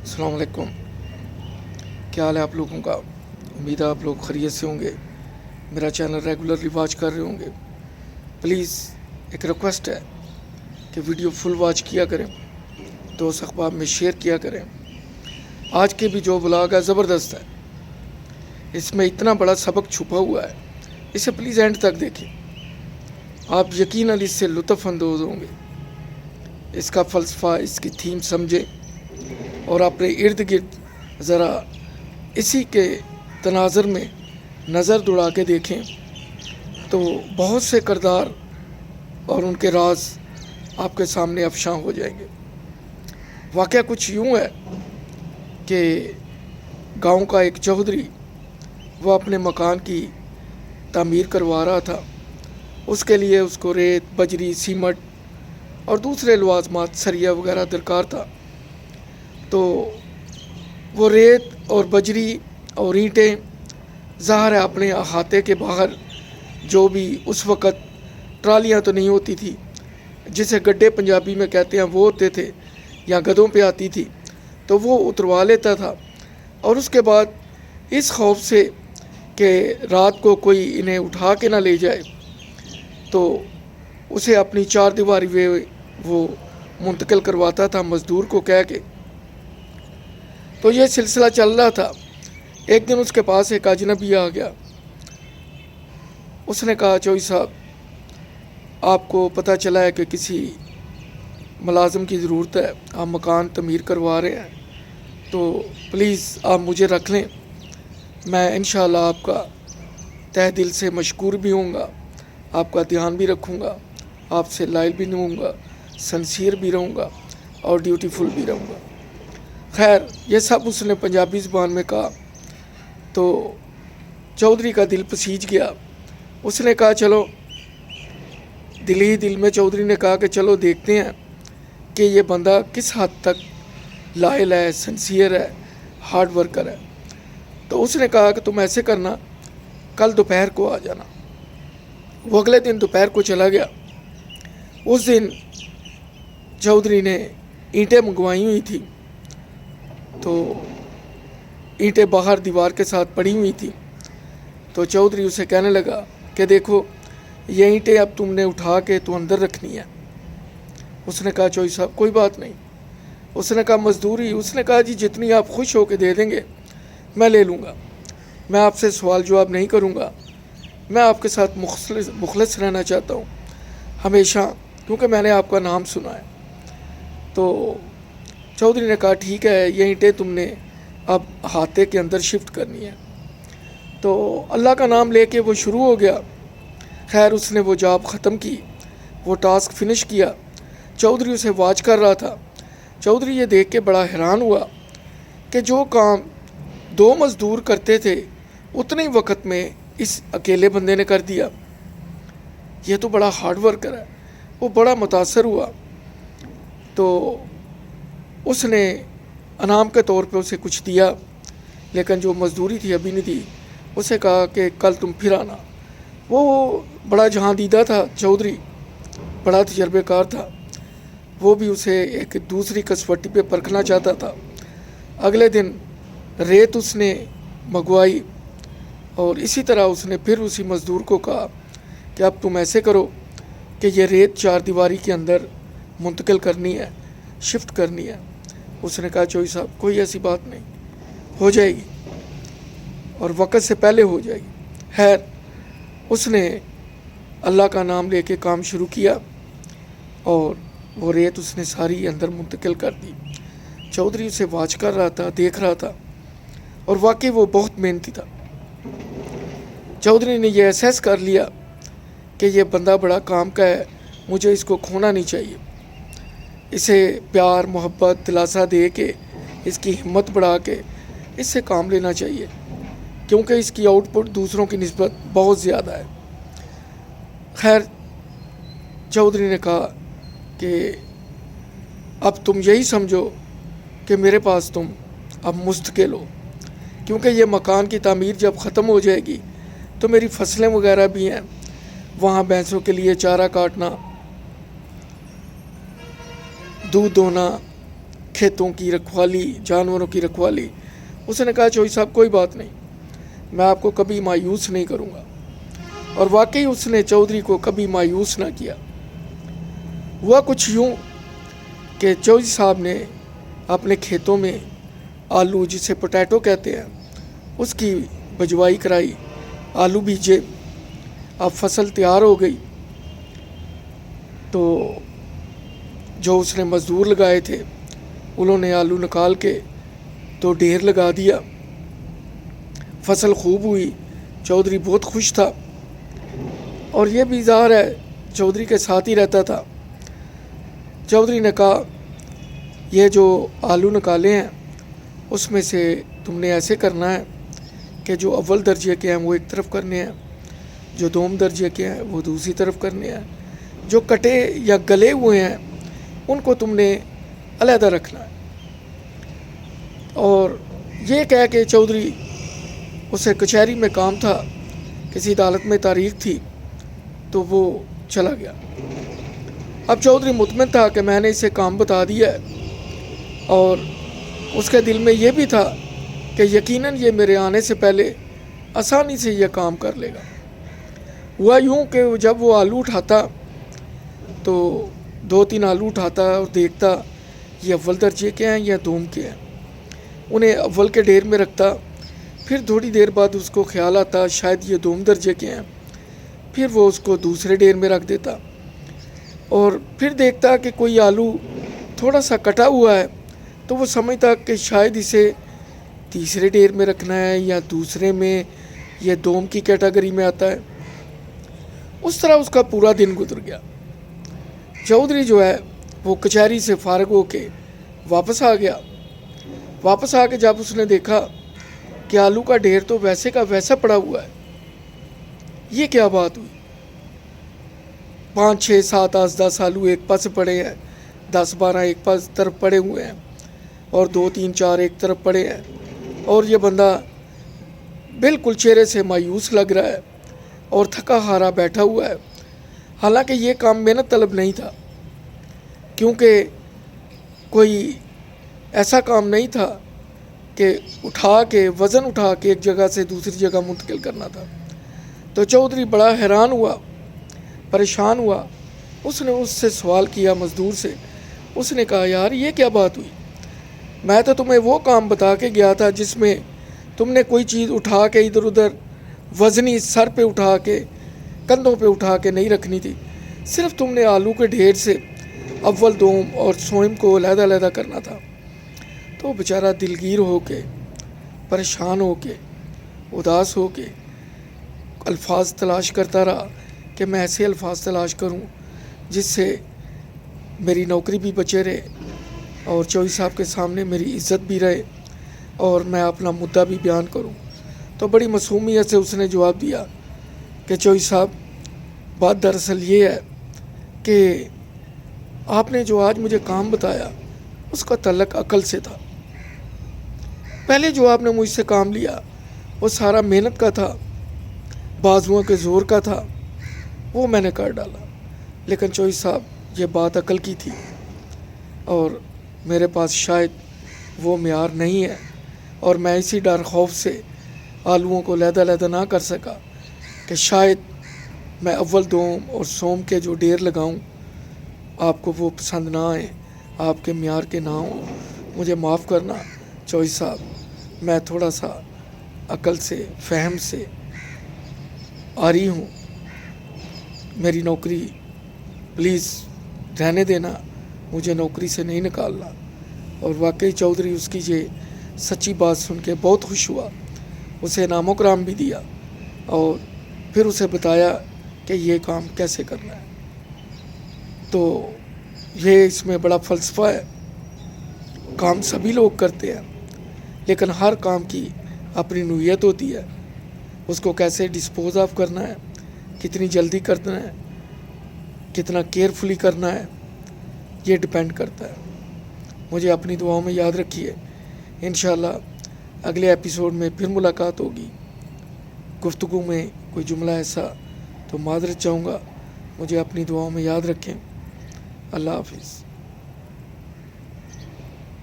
अस्सलाम वालेकुम। क्या हाल है आप लोगों का? उम्मीद है आप लोग खैरियत से होंगे। मेरा चैनल रेगुलरली वॉच कर रहे होंगे। प्लीज़ एक रिक्वेस्ट है कि वीडियो फुल वॉच किया करें, दोस्त अखबार में शेयर किया करें। आज के भी जो ब्लॉग है ज़बरदस्त है, इसमें इतना बड़ा सबक छुपा हुआ है, इसे प्लीज़ एंड तक देखें। आप यकीनन इससे लुत्फ़ अंदोज़ होंगे। इसका फ़लसफ़ा, इसकी थीम समझें और अपने इर्द गिर्द ज़रा इसी के तनाज़र में नज़र दौड़ा के देखें तो बहुत से किरदार और उनके राज आपके सामने अफ़शां हो जाएंगे। वाक़या कुछ यूँ है कि गांव का एक चौधरी वो अपने मकान की तामीर करवा रहा था। उसके लिए उसको रेत, बजरी, सीमेंट और दूसरे लवाज़मात, सरिया वगैरह दरकार था। तो वो रेत और बजरी और ईंटें ज़ाहिर है अपने अहाते के बाहर, जो भी उस वक़्त ट्रालियाँ तो नहीं होती थी, जिसे गड्ढे पंजाबी में कहते हैं, वो होते थे या गधों पे आती थी, तो वो उतरवा लेता था। और उसके बाद इस खौफ से कि रात को कोई इन्हें उठा के ना ले जाए, तो उसे अपनी चार दीवारी में वो मुंतकिल करवाता था मज़दूर को कह के। तो ये सिलसिला चल रहा था। एक दिन उसके पास एक अजनबी आ गया। उसने कहा, चौधरी साहब, आपको पता चला है कि किसी मुलाजिम की ज़रूरत है, आप मकान तमीर करवा रहे हैं, तो प्लीज़ आप मुझे रख लें। मैं इंशाअल्लाह आपका तहे दिल से मशकूर भी होऊंगा, आपका ध्यान भी रखूँगा, आपसे लायल भी नहीं होऊंगा, सिंसियर भी रहूँगा और ड्यूटीफुल भी रहूँगा। खैर, ये सब उसने पंजाबी ज़बान में कहा तो चौधरी का दिल पसीज गया। उसने कहा, चलो, दिल ही दिल में चौधरी ने कहा कि चलो देखते हैं कि ये बंदा किस हद तक लायल है, सिंसियर है, हार्ड वर्कर है। तो उसने कहा कि तुम ऐसे करना, कल दोपहर को आ जाना। वो अगले दिन दोपहर को चला गया। उस दिन चौधरी ने ईंटें मंगवाई हुई थी, तो ईंटें बाहर दीवार के साथ पड़ी हुई थी। तो चौधरी उसे कहने लगा कि देखो, ये ईंटें अब तुमने उठा के तो अंदर रखनी है। उसने कहा, चौधरी साहब कोई बात नहीं। उसने कहा, मजदूरी? उसने कहा, जी जितनी आप खुश हो के दे देंगे मैं ले लूँगा, मैं आपसे सवाल जवाब नहीं करूँगा, मैं आपके साथ मुखलिस रहना चाहता हूँ हमेशा, क्योंकि मैंने आपका नाम सुना है। तो चौधरी ने कहा, ठीक है, ये ईंटें तुमने अब हाथे के अंदर शिफ्ट करनी है। तो अल्लाह का नाम लेके वो शुरू हो गया। खैर, उसने वो जॉब ख़त्म की, वो टास्क फिनिश किया। चौधरी उसे वॉच कर रहा था। चौधरी ये देख के बड़ा हैरान हुआ कि जो काम दो मज़दूर करते थे उतने ही वक्त में इस अकेले बंदे ने कर दिया। ये तो बड़ा हार्ड वर्कर है। वो बड़ा मुतासर हुआ। तो उसने अनाम के तौर पे उसे कुछ दिया, लेकिन जो मज़दूरी थी अभी नहीं दी। उसे कहा कि कल तुम फिर आना। वो बड़ा जहाँ दीदा था चौधरी, बड़ा तजर्बेकार था। वो भी उसे एक दूसरी कसवटी पे परखना चाहता था। अगले दिन रेत उसने मंगवाई और इसी तरह उसने फिर उसी मज़दूर को कहा कि अब तुम ऐसे करो कि ये रेत चार दीवारी के अंदर मुंतकिल करनी है, शिफ्ट करनी है। उसने कहा, चौधरी साहब कोई ऐसी बात नहीं, हो जाएगी और वक़्त से पहले हो जाएगी। खैर, उसने अल्लाह का नाम लेके काम शुरू किया और वो रेत उसने सारी अंदर मुंतकिल कर दी। चौधरी उसे वॉच कर रहा था, देख रहा था, और वाकई वो बहुत मेहनती था। चौधरी ने यह एहसास कर लिया कि ये बंदा बड़ा काम का है, मुझे इसको खोना नहीं चाहिए। इसे प्यार, मोहब्बत, दिलासा दे के, इसकी हिम्मत बढ़ा के इससे काम लेना चाहिए, क्योंकि इसकी आउटपुट दूसरों की निस्बत बहुत ज़्यादा है। खैर, चौधरी ने कहा कि अब तुम यही समझो कि मेरे पास तुम अब मुस्तकिल हो, क्योंकि ये मकान की तामीर जब ख़त्म हो जाएगी तो मेरी फसलें वगैरह भी हैं, वहाँ भैंसों के लिए चारा काटना, दूध दोना, खेतों की रखवाली, जानवरों की रखवाली। उसने कहा चौधरी साहब कोई बात नहीं, मैं आपको कभी मायूस नहीं करूँगा। और वाकई उसने चौधरी को कभी मायूस ना किया। हुआ कुछ यूँ कि चौधरी साहब ने अपने खेतों में आलू, जिसे पोटैटो कहते हैं, उसकी बजवाई कराई, आलू बीजे। अब फसल तैयार हो गई तो जो उसने मज़दूर लगाए थे उन्होंने आलू निकाल के तो ढेर लगा दिया। फसल खूब हुई, चौधरी बहुत खुश था। और ये भी ज़ाहिर है चौधरी के साथ ही रहता था। चौधरी ने कहा ये जो आलू निकाले हैं उसमें से तुमने ऐसे करना है कि जो अव्वल दर्जे के हैं वो एक तरफ करने हैं, जो दोम दर्जे के हैं वो दूसरी तरफ करने हैं, जो कटे या गले हुए हैं उनको तुमने अलहदा रखना है। और ये कह के चौधरी, उसे कचहरी में काम था, किसी अदालत में तारीख थी, तो वो चला गया। अब चौधरी मुतमिन था कि मैंने इसे काम बता दिया है, और उसके दिल में ये भी था कि यकीनन ये मेरे आने से पहले आसानी से यह काम कर लेगा। हुआ यूँ कि जब वो आलू उठाता तो 2-3 आलू उठाता और देखता ये अव्वल दर्जे के हैं या दोम के हैं, उन्हें अव्वल के ढेर में रखता। फिर थोड़ी देर बाद उसको ख्याल आता शायद ये दोम दर्जे के हैं, फिर वो उसको दूसरे ढेर में रख देता। और फिर देखता कि कोई आलू थोड़ा सा कटा हुआ है तो वो समझता कि शायद इसे तीसरे ढेर में रखना है या दूसरे में, यह दोम की कैटेगरी में आता है। उस तरह उसका पूरा दिन गुजर गया। चौधरी जो है वो कचहरी से फारग होके वापस आ गया। वापस आके जब उसने देखा कि आलू का ढेर तो वैसे का वैसा पड़ा हुआ है, ये क्या बात हुई? 5, 6, 7, 8, 10 आलू एक पास पड़े हैं, 10, 12 एक पास तरफ पड़े हुए हैं, और 2, 3, 4 एक तरफ पड़े हैं। और ये बंदा बिल्कुल चेहरे से मायूस लग रहा है और थका हारा बैठा हुआ है। हालांकि ये काम मेहनत तलब नहीं था, क्योंकि कोई ऐसा काम नहीं था कि वज़न उठा के एक जगह से दूसरी जगह मुंतकिल करना था। तो चौधरी बड़ा हैरान हुआ, परेशान हुआ। उसने उससे सवाल किया, मज़दूर से। उसने कहा यार ये क्या बात हुई? मैं तो तुम्हें वो काम बता के गया था जिसमें तुमने कोई चीज़ उठा के इधर उधर वज़नी सर पे उठा के, कंधों पे उठा के नहीं रखनी थी। सिर्फ तुमने आलू के ढेर से अव्वल, दोम और सोम को अलहदा करना था। तो बेचारा दिलगीर होके, परेशान होके, उदास होके अल्फाज तलाश करता रहा कि मैं ऐसे अल्फाज तलाश करूं जिससे मेरी नौकरी भी बचे रहे और चौधरी साहब के सामने मेरी इज़्ज़त भी रहे और मैं अपना मुद्दा भी बयान करूं। तो बड़ी मासूमियत से उसने जवाब दिया कि चौधरी साहब, बात दरअसल ये है कि आपने जो आज मुझे काम बताया उसका तल्लक अकल से था। पहले जो आपने मुझसे काम लिया वो सारा मेहनत का था, बाजुओं के ज़ोर का था, वो मैंने कर डाला। लेकिन चौधरी साहब ये बात अकल की थी और मेरे पास शायद वो मेयार नहीं है, और मैं इसी डर खौफ से आलूओं को अलहदा ना कर सका कि शायद मैं अव्वल, दोम और सोम के जो ढेर लगाऊं आपको वो पसंद ना आए, आपके मेयार के ना हो। मुझे माफ़ करना चौधरी साहब, मैं थोड़ा सा अकल से, फ़हम से आ रही हूँ। मेरी नौकरी प्लीज़ रहने देना, मुझे नौकरी से नहीं निकालना। और वाकई चौधरी उसकी ये सच्ची बात सुन के बहुत खुश हुआ। उसे इनाम कराम भी दिया और फिर उसे बताया कि ये काम कैसे करना है। तो ये इसमें बड़ा फ़लसफ़ा है। काम सभी लोग करते हैं, लेकिन हर काम की अपनी नौइयत होती है। उसको कैसे डिस्पोज ऑफ करना है, कितनी जल्दी करना है, कितना केयरफुली करना है, ये डिपेंड करता है। मुझे अपनी दुआओं में याद रखिए। इंशाअल्लाह अगले एपिसोड में फिर मुलाकात होगी। गुफ्तगू में कोई जुमला ऐसा तो माज़रत चाहूँगा, मुझे अपनी दुआओं में याद रखें। अल्लाह हाफिज़।